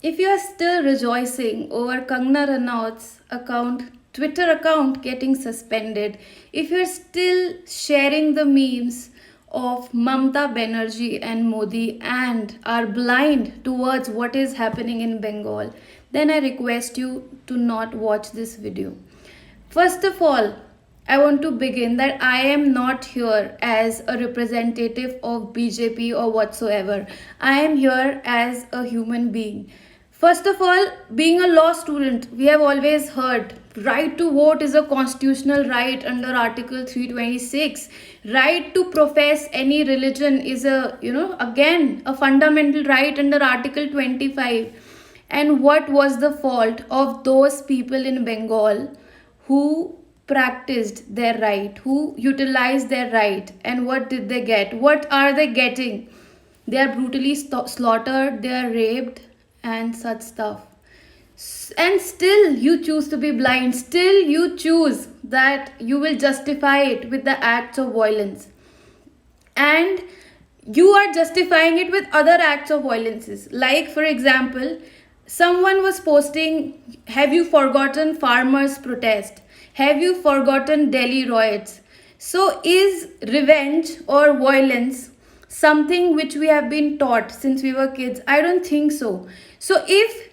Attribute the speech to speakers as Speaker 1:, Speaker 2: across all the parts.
Speaker 1: if you are still rejoicing over Kangna Ranaut's Twitter account getting suspended, if you're still sharing the memes of Mamta Banerjee and Modi and are blind towards what is happening in Bengal, then I request you to not watch this video. First of all, I want to begin that I am not here as a representative of BJP or whatsoever. I am here as a human being. First of all, being a law student, we have always heard right to vote is a constitutional right under Article 326. Right to profess any religion is again a fundamental right under Article 25. And what was the fault of those people in Bengal who practiced their right, who utilized their right, and what did they get? What are they getting? They are brutally slaughtered, they are raped, and such stuff. And still, you choose to be blind. Still, you choose that you will justify it with the acts of violence. And you are justifying it with other acts of violences. Like, for example, someone was posting, have you forgotten farmers' protest? Have you forgotten Delhi riots? So, is revenge or violence something which we have been taught since we were kids? I don't think so. So, if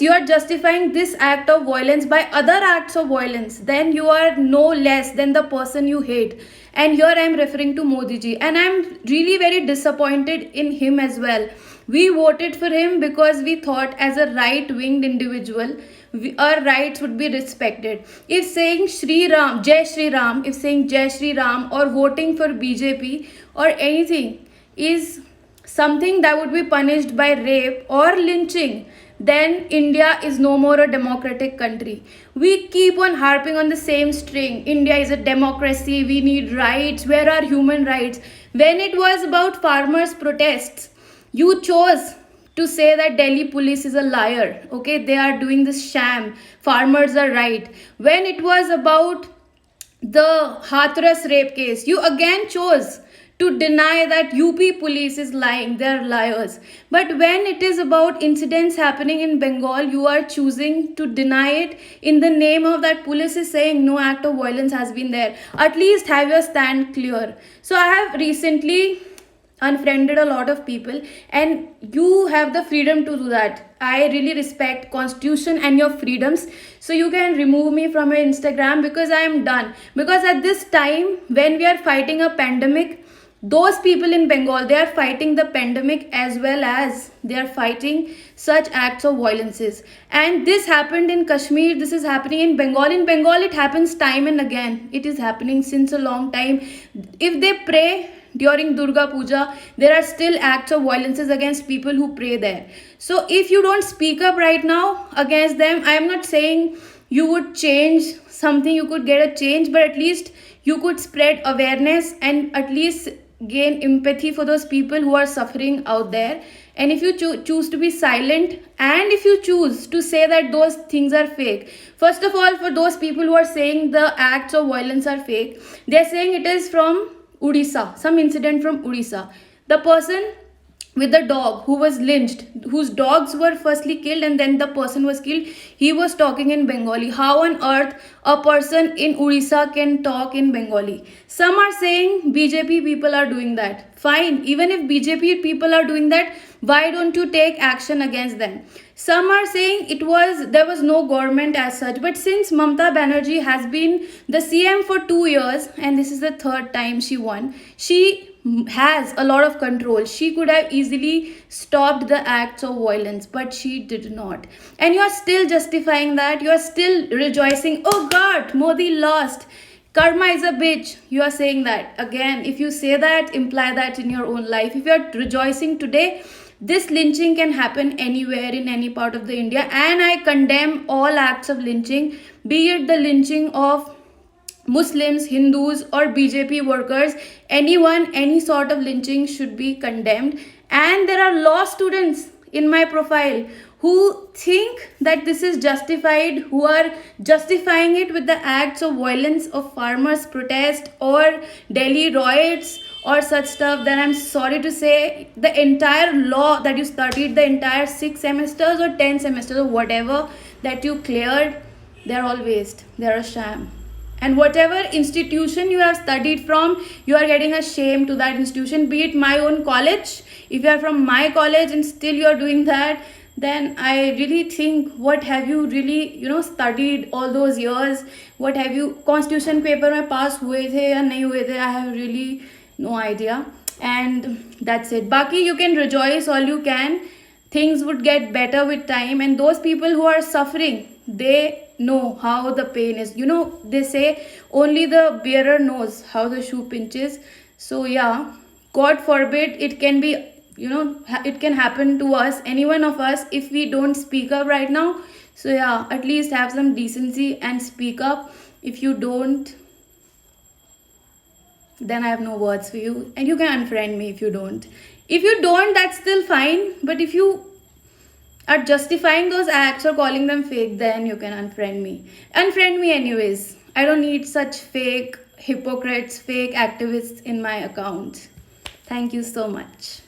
Speaker 1: you are justifying this act of violence by other acts of violence, then you are no less than the person you hate. And here I am referring to Modi ji, and I am really very disappointed in him as well. We voted for him because we thought, as a right-winged individual, our rights would be respected. If saying Shri Ram, Jai Shri Ram, if saying Jai Shri Ram or voting for BJP or anything is something that would be punished by rape or lynching, then India is no more a democratic country. We keep on harping on the same string. India is a democracy, we need rights, where are human rights? When it was about farmers' protests, you chose to say that Delhi police is a liar. Okay, they are doing this sham. Farmers are right. When it was about the Hathras rape case, you again chose to deny that UP police is lying, they are liars. But when it is about incidents happening in Bengal, you are choosing to deny it in the name of that police is saying no act of violence has been there. At least have your stand clear. So I have recently unfriended a lot of people, and you have the freedom to do that. I really respect constitution and your freedoms, so you can remove me from your Instagram because I am done. Because at this time when we are fighting a pandemic, those people in Bengal, they are fighting the pandemic as well as they are fighting such acts of violences. And this happened in Kashmir, this is happening in Bengal. In Bengal, it happens time and again. It is happening since a long time. If they pray during Durga Puja, there are still acts of violences against people who pray there. So if you don't speak up right now against them, I am not saying you would change something, you could get a change, but at least you could spread awareness and at least gain empathy for those people who are suffering out there. And if you choose to be silent, and if you choose to say that those things are fake, first of all, for those people who are saying the acts of violence are fake, they are saying it is from Odisha, some incident from Odisha. The person with the dog who was lynched, whose dogs were firstly killed and then the person was killed, he was talking in Bengali. How on earth a person in Odisha can talk in Bengali? Some are saying BJP people are doing that. Fine, even if BJP people are doing that, why don't you take action against them? Some are saying there was no government as such, but since Mamta Banerjee has been the CM for 2 years and this is the third time she won, she has a lot of control. She could have easily stopped the acts of violence, but she did not. And you are still justifying that. You are still rejoicing. Oh God, Modi lost. Karma is a bitch. You are saying that. Again, if you say that, imply that in your own life. If you are rejoicing today, this lynching can happen anywhere in any part of the India. And I condemn all acts of lynching, be it the lynching of Muslims, Hindus, or BJP workers. Anyone, any sort of lynching should be condemned. And there are law students in my profile who think that this is justified, who are justifying it with the acts of violence of farmers protest or Delhi riots or such stuff, then I'm sorry to say the entire law that you studied, the entire 6 semesters or 10 semesters or whatever that you cleared, they're all waste, they're a sham. And whatever institution you have studied from, you are getting a shame to that institution, be it my own college. If you are from my college and still you are doing that, then I really think, what have you really studied all those years? What have you, constitution paper mein pass हुए थे या नहीं हुए थे? I have really no idea. And that's it. Baki, you can rejoice all you can. Things would get better with time, and those people who are suffering, they know how the pain is. They say only the bearer knows how the shoe pinches. So yeah, God forbid it can be, it can happen to us, any one of us, if we don't speak up right now. So yeah, at least have some decency and speak up. If you don't, then I have no words for you, and you can unfriend me if you don't. If you don't, that's still fine, but if you are justifying those acts or calling them fake, then you can unfriend me. Unfriend me anyways. I don't need such fake hypocrites, fake activists in my account. Thank you so much.